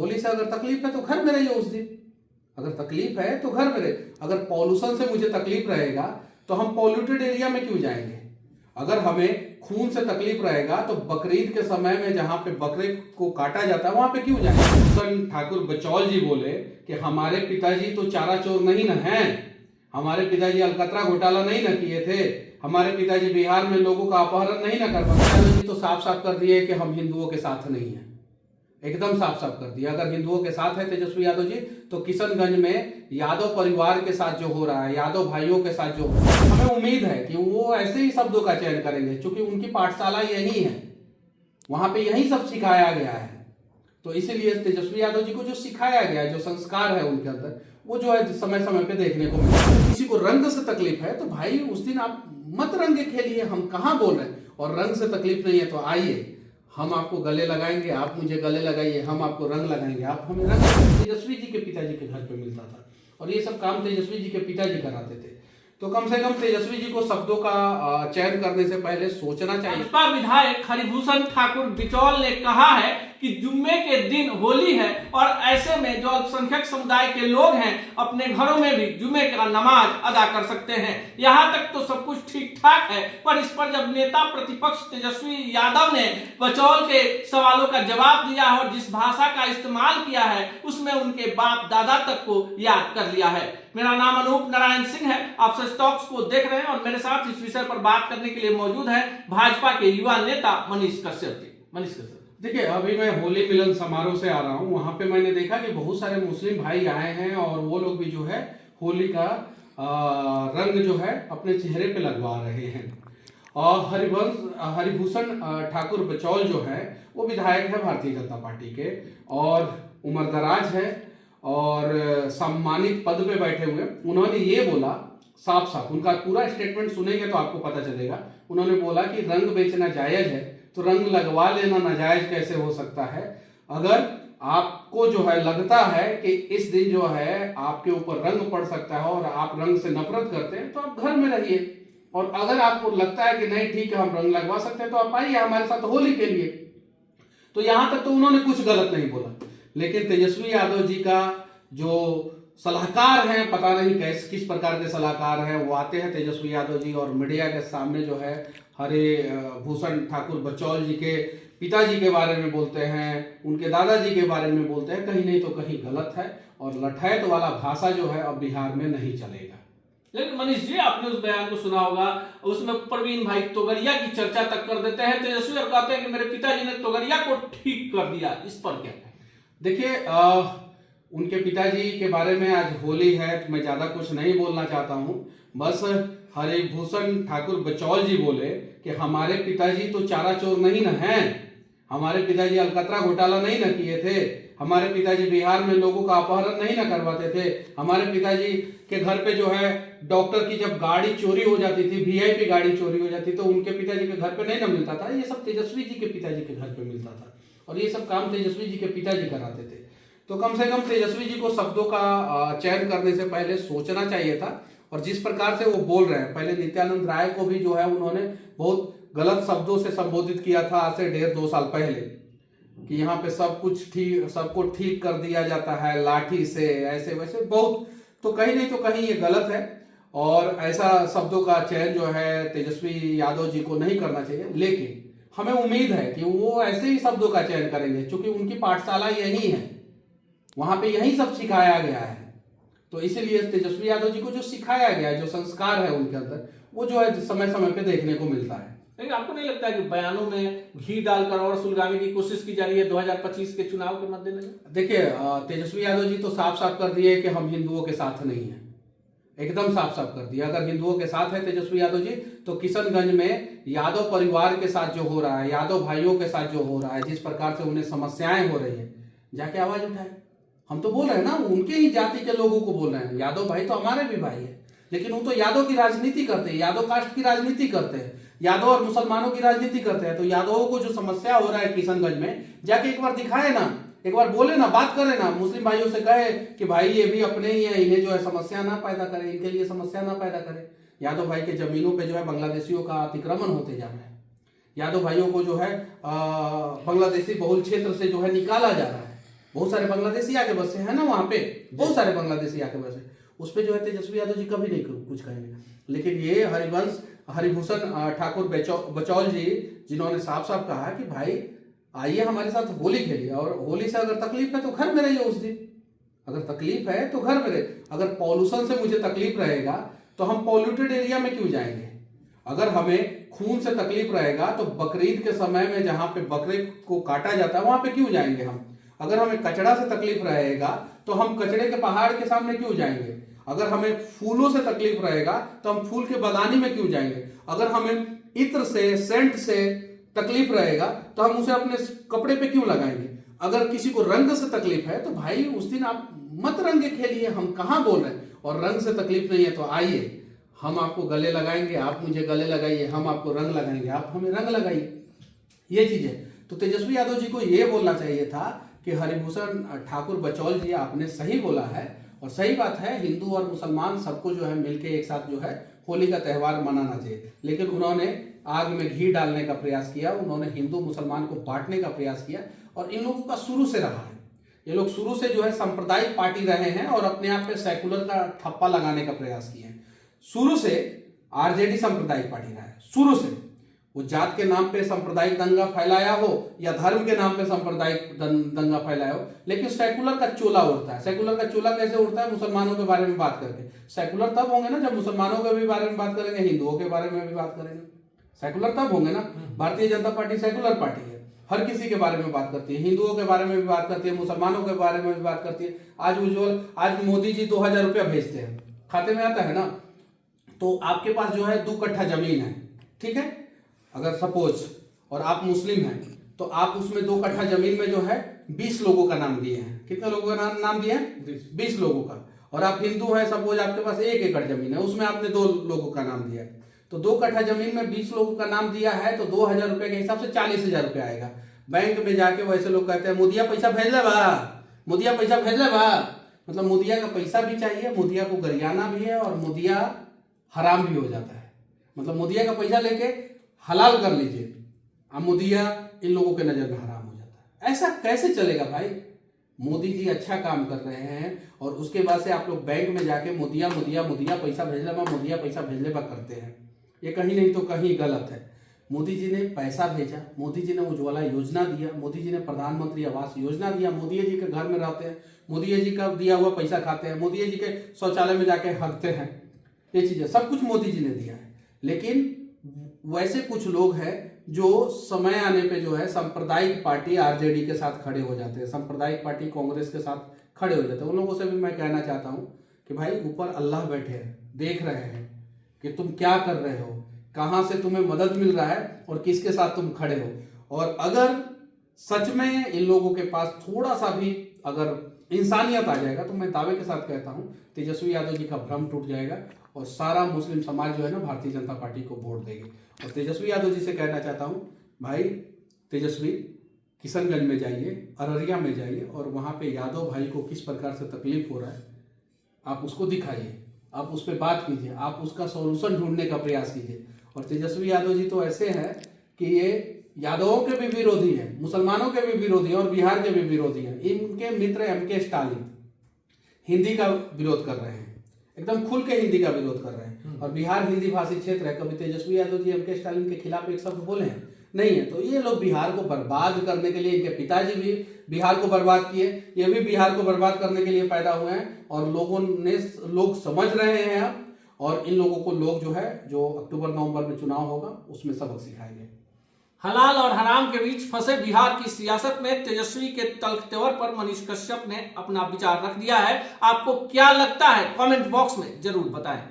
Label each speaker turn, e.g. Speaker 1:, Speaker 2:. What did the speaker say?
Speaker 1: होली से अगर तकलीफ है तो घर में रहिए उस दिन। अगर तकलीफ है तो घर में रहे। अगर पॉल्यूशन से मुझे तकलीफ रहेगा तो हम पॉल्यूटेड एरिया में क्यों जाएंगे? अगर हमें खून से तकलीफ रहेगा तो बकरीद के समय में जहां पे बकरे को काटा जाता है वहां पे क्यों जाएंगे? भूषण ठाकुर बचौल जी बोले कि हमारे पिताजी तो चारा चोर नहीं न हैं, हमारे पिताजी अलकतरा घोटाला नहीं न किए थे, हमारे पिताजी बिहार में लोगों का अपहरण नहीं न कर पाते। जी तो साफ साफ कर दिए कि हम हिंदुओं के साथ नहीं है, एकदम साफ साफ कर दिया। अगर हिंदुओं के साथ है तेजस्वी यादव जी तो किशनगंज में यादव परिवार के साथ जो हो रहा है, यादव भाइयों के साथ जो हो रहा है, हमें उम्मीद है कि वो ऐसे ही शब्दों का चयन करेंगे, क्योंकि उनकी पाठशाला यही है, वहां पे यही सब सिखाया गया है। तो इसीलिए तेजस्वी यादव जी को जो सिखाया गया है, जो संस्कार है उनके अंदर, वो जो है समय समय पे देखने को मिलता है। किसी को रंग से तकलीफ है तो भाई उस दिन आप मत रंगे खेलिए, हम कहाँ बोल रहे हैं। और रंग से तकलीफ नहीं है तो आइए, हम आपको गले लगाएंगे, आप मुझे गले लगाइए, हम आपको रंग लगाएंगे, आप हमें रंग। तेजस्वी जी के पिताजी के घर पे मिलता था और ये सब काम तेजस्वी जी के पिताजी कराते थे। तो कम से कम तेजस्वी जी को शब्दों का चयन करने से पहले सोचना चाहिए।
Speaker 2: भाजपा विधायक हरिभूषण ठाकुर बिचौल ने कहा है कि जुम्मे के दिन होली है और ऐसे में जो अल्पसंख्यक समुदाय के लोग हैं अपने घरों में भी जुम्मे का नमाज अदा कर सकते हैं। यहाँ तक तो सब कुछ ठीक ठाक है, पर इस पर जब नेता प्रतिपक्ष तेजस्वी यादव ने बचौल के सवालों का जवाब दिया और जिस भाषा का इस्तेमाल किया है उसमें उनके बाप दादा तक को याद कर लिया है। मेरा नाम अनूप नारायण सिंह है, आप सच टॉक्स को देख रहे हैं और मेरे साथ इस विषय पर बात करने के लिए मौजूद है भाजपा के युवा नेता मनीष कश्यप जी। मनीष कश्यप,
Speaker 1: देखिए अभी मैं होली मिलन समारोह से आ रहा हूँ, वहां पे मैंने देखा कि बहुत सारे मुस्लिम भाई आए हैं और वो लोग भी जो है होली का रंग जो है अपने चेहरे पे लगवा रहे हैं। और हरिभूषण ठाकुर बचौल जो है वो विधायक है भारतीय जनता पार्टी के और उम्रदराज है और सम्मानित पद पे बैठे हुए। उन्होंने ये बोला साफ साफ, उनका पूरा स्टेटमेंट सुनेंगे तो आपको पता चलेगा। उन्होंने बोला कि रंग बेचना जायज है तो रंग लगवा लेना नाजायज कैसे हो सकता है? अगर आपको जो है लगता है कि इस दिन जो है आपके ऊपर रंग पड़ सकता है और आप रंग से नफरत करते हैं तो आप घर में रहिए, और अगर आपको लगता है कि नहीं ठीक है हम रंग लगवा सकते हैं तो आप आइए हमारे साथ होली के लिए। तो यहां तक तो उन्होंने कुछ गलत नहीं बोला, लेकिन तेजस्वी यादव जी का जो सलाहकार हैं, पता नहीं किस प्रकार के सलाहकार हैं, वो आते हैं तेजस्वी यादव जी और मीडिया के सामने जो है हरिभूषण ठाकुर बचौल जी के पिताजी के बारे में बोलते हैं, उनके दादाजी के बारे में बोलते हैं, कहीं नहीं तो कहीं गलत है। और लठैत वाला भाषा जो है अब बिहार में नहीं चलेगा।
Speaker 2: लेकिन मनीष जी आपने उस बयान को सुना होगा, उसमें प्रवीण भाई तोगड़िया की चर्चा तक कर देते हैं तेजस्वी और कहते हैं कि मेरे पिताजी ने तोगड़िया को ठीक कर दिया। इस पर क्या कहें?
Speaker 1: देखिए उनके पिताजी के बारे में आज होली है तो मैं ज्यादा कुछ नहीं बोलना चाहता हूं। बस हरिभूषण ठाकुर बचौल जी बोले कि हमारे पिताजी तो चारा चोर नहीं न हैं, हमारे पिताजी अलकतरा घोटाला नहीं न किए थे, हमारे पिताजी बिहार में लोगों का अपहरण नहीं न करवाते थे, हमारे पिताजी के घर पे जो है डॉक्टर की जब गाड़ी चोरी हो जाती थी, वीआईपी गाड़ी चोरी हो जाती तो उनके पिताजी के घर पे नहीं न मिलता था। ये सब तेजस्वी जी के पिताजी के घर पे मिलता था और ये सब काम तेजस्वी जी के पिताजी कराते थे। तो कम से कम तेजस्वी जी को शब्दों का चयन करने से पहले सोचना चाहिए था। और जिस प्रकार से वो बोल रहे हैं, पहले नित्यानंद राय को भी जो है उन्होंने बहुत गलत शब्दों से संबोधित किया था आज से 1.5-2 साल पहले कि यहाँ पे सब कुछ ठीक, सबको ठीक कर दिया जाता है लाठी से, ऐसे वैसे बहुत। तो कहीं नहीं तो कहीं ये गलत है और ऐसा शब्दों का चयन जो है तेजस्वी यादव जी को नहीं करना चाहिए। लेकिन हमें उम्मीद है कि वो ऐसे ही शब्दों का चयन करेंगे, क्योंकि उनकी पाठशाला यही है, वहां पे यही सब सिखाया गया है। तो इसीलिए तेजस्वी यादव जी को जो सिखाया गया है, जो संस्कार है उनके अंदर, वो जो है समय समय पे देखने को मिलता है।
Speaker 2: लेकिन आपको नहीं लगता है कि बयानों में घी डालकर और सुलगाने की कोशिश की जा रही है 2025 के चुनाव के मद्देनजर?
Speaker 1: देखिए तेजस्वी यादव जी तो साफ साफ कर दिए कि हम हिंदुओं के साथ नहीं है, एकदम साफ साफ कर दिया। अगर हिंदुओं के साथ है तेजस्वी यादव जी तो किशनगंज में यादव परिवार के साथ जो हो रहा है, यादव भाइयों के साथ जो हो रहा है, जिस प्रकार से उन्हें समस्याएं हो रही है, जाके आवाज उठाए। हम तो बोल रहे हैं ना, उनके ही जाति के लोगों को बोल रहे हैं। यादव भाई तो हमारे भी भाई है, लेकिन वो तो यादव की राजनीति करते हैं, यादव कास्ट की राजनीति करते हैं, यादव और मुसलमानों की राजनीति करते हैं। तो यादवों को जो समस्या हो रहा है किशनगंज में, जाके एक बार दिखाए ना, एक बार बोले ना, बात करे ना, मुस्लिम भाइयों से कहे कि भाई ये भी अपने ही है, इन्हें जो है समस्या ना पैदा करे, इनके लिए समस्या ना पैदा करे। यादव भाई के जमीनों पे जो है बांग्लादेशियों का अतिक्रमण होते जा रहा है, यादव भाइयों को जो है बांग्लादेशी बहुल क्षेत्र से जो है निकाला जा रहा है। बहुत सारे बांग्लादेशी आके बसे हैं ना वहां पे, बहुत सारे बांग्लादेशी आके बसे। उस पर जो है तेजस्वी यादव जी कभी नहीं कुछ कहेंगे। लेकिन ये हरिभूषण ठाकुर बचौल जी, जिन्होंने साफ साफ कहा कि भाई आइए हमारे साथ होली खेलिए, और होली से अगर तकलीफ है तो घर में रहिए उस दिन, अगर तकलीफ है तो घर में रहिए। अगर पॉल्यूशन से मुझे तकलीफ रहेगा तो हम पॉल्यूटेड एरिया में क्यों जाएंगे? अगर हमें खून से तकलीफ रहेगा तो बकरीद के समय में जहां पे बकरे को काटा जाता है वहां पे क्यों जाएंगे हम? अगर हमें कचरा से तकलीफ रहेगा तो हम कचरे के पहाड़ के सामने क्यों जाएंगे? अगर हमें फूलों से तकलीफ रहेगा तो हम फूल के बगानी में क्यों जाएंगे? अगर हमें इत्र से, सेंट से तकलीफ रहेगा तो हम उसे अपने कपड़े पे क्यों लगाएंगे? अगर किसी को रंग से तकलीफ है तो भाई उस दिन आप मत रंग खेलिए, हम कहां बोल रहे हैं। और रंग से तकलीफ नहीं है तो आइए हम आपको गले लगाएंगे, आप मुझे गले लगाइए, हम आपको रंग लगाएंगे, आप हमें रंग लगाइए। ये चीज है। तो तेजस्वी यादव जी को ये बोलना चाहिए था कि हरिभूषण ठाकुर बचौल जी, आपने सही बोला है और सही बात है, हिंदू और मुसलमान सबको जो है मिलके एक साथ जो है होली का त्यौहार मनाना चाहिए। लेकिन उन्होंने आग में घी डालने का प्रयास किया, उन्होंने हिंदू मुसलमान को बांटने का प्रयास किया। और इन लोगों का शुरू से रहा है, ये लोग शुरू से जो है सांप्रदायिक पार्टी रहे हैं और अपने आप पे सेकुलर का ठप्पा लगाने का प्रयास किए हैं। शुरू से आरजेडी सांप्रदायिक पार्टी रहा है, शुरू से। वो जात के नाम पे सांप्रदायिक दंगा फैलाया हो या धर्म के नाम पे सांप्रदायिक दंगा फैलाया हो, लेकिन सेकुलर का चोला उड़ता है। सेकुलर का चोला कैसे उड़ता है? मुसलमानों के बारे में बात करके। सेकुलर तब होंगे ना जब मुसलमानों के भी बारे में बात करेंगे, हिंदुओं के बारे में भी बात करेंगे। सेकुलर तब होंगे ना। Bharatiya Janata party secular party है, हर किसी के बारे में बात करती है, हिंदुओं के बारे में भी बात करती है, मुसलमानों के बारे में भी बात करती है। आज मोदी जी 2000 रुपया भेजते हैं, खाते में आता है ना। तो आपके पास जो है 2 कट्ठा जमीन है, ठीक है, अगर सपोज, और आप मुस्लिम हैं तो आप उसमें 2 कट्ठा जमीन में जो है 20 लोगों का नाम दिए हैं। कितने लोगों का नाम दिए हैं? 20 लोगों का। और आप हिंदू हैं, सपोज आपके पास 1 एकड़ जमीन है, उसमें आपने 2 लोगों का नाम दिया है। तो 2 कट्ठा जमीन में 20 लोगों का नाम दिया है तो 2000 रुपए के हिसाब से 40,000 रुपया आएगा। बैंक में जाके वैसे लोग कहते हैं मुदिया पैसा भेज ले बा, मुदिया पैसा भेज ले बा। मतलब मुदिया का पैसा भी चाहिए, मुदिया को गरियाना भी है और मुदिया हराम भी हो जाता है। मतलब मुदिया का पैसा लेके हलाल कर लीजिए, अब मुदिया इन लोगों के नजर में हराम हो जाता है। ऐसा कैसे चलेगा भाई? मोदी जी अच्छा काम कर रहे हैं और उसके बाद से आप लोग बैंक में जाके मुदिया मुदिया मुदिया पैसा भेज ले बा, मुदिया पैसा भेज ले बा करते हैं। ये कहीं नहीं तो कहीं गलत है। मोदी जी ने पैसा भेजा, मोदी जी ने उज्ज्वला योजना दिया, मोदी जी ने प्रधानमंत्री आवास योजना दिया, मोदी जी के घर में रहते हैं, मोदी जी का दिया हुआ पैसा खाते हैं, मोदी जी के शौचालय में जाके हकते हैं। ये चीजें सब कुछ मोदी जी ने दिया है। लेकिन वैसे कुछ लोग हैं जो समय आने पे जो है सांप्रदायिक पार्टी आरजेडी के साथ खड़े हो जाते हैं, सांप्रदायिक पार्टी कांग्रेस के साथ खड़े हो जाते हैं। उन लोगों से भी मैं कहना चाहता हूं कि भाई ऊपर अल्लाह बैठे हैं, देख रहे हैं कि तुम क्या कर रहे हो, कहां से तुम्हें मदद मिल रहा है और किसके साथ तुम खड़े हो। और अगर सच में इन लोगों के पास थोड़ा सा भी अगर इंसानियत आ जाएगा तो मैं दावे के साथ कहता हूं तेजस्वी यादव जी का भ्रम टूट जाएगा और सारा मुस्लिम समाज जो है ना भारतीय जनता पार्टी को वोट देगी। और तेजस्वी यादव जी से कहना चाहता हूं, भाई तेजस्वी किशनगंज में जाइए, अररिया में जाइए और वहां पे यादव भाई को किस प्रकार से तकलीफ हो रहा है आप उसको दिखाइए, आप उस पर बात कीजिए, आप उसका सॉल्यूशन ढूंढने का प्रयास कीजिए। और तेजस्वी यादव जी तो ऐसे हैं कि ये यादवों के भी विरोधी हैं, मुसलमानों के भी विरोधी हैं और बिहार के भी विरोधी हैं। इनके मित्र एमके स्टालिन हिंदी का विरोध कर रहे हैं, एकदम खुल के हिंदी का विरोध कर रहे हैं और बिहार हिंदी भाषी क्षेत्र है। कभी तेजस्वी यादव जी एमके स्टालिन के खिलाफ एक शब्द बोले हैं? नहीं है। तो ये लोग बिहार को बर्बाद करने के लिए, इनके पिताजी भी बिहार को बर्बाद किए, ये भी बिहार को बर्बाद करने के लिए पैदा हुए हैं और लोग समझ रहे हैं अब। और इन लोगों को लोग जो है, जो अक्टूबर नवंबर में चुनाव होगा उसमें सबक सिखाएंगे।
Speaker 2: हलाल और हराम के बीच फंसे बिहार की सियासत में तेजस्वी के तल्ख-तेवर पर मनीष कश्यप ने अपना विचार रख दिया है। आपको क्या लगता है? कमेंट बॉक्स में जरूर बताएं।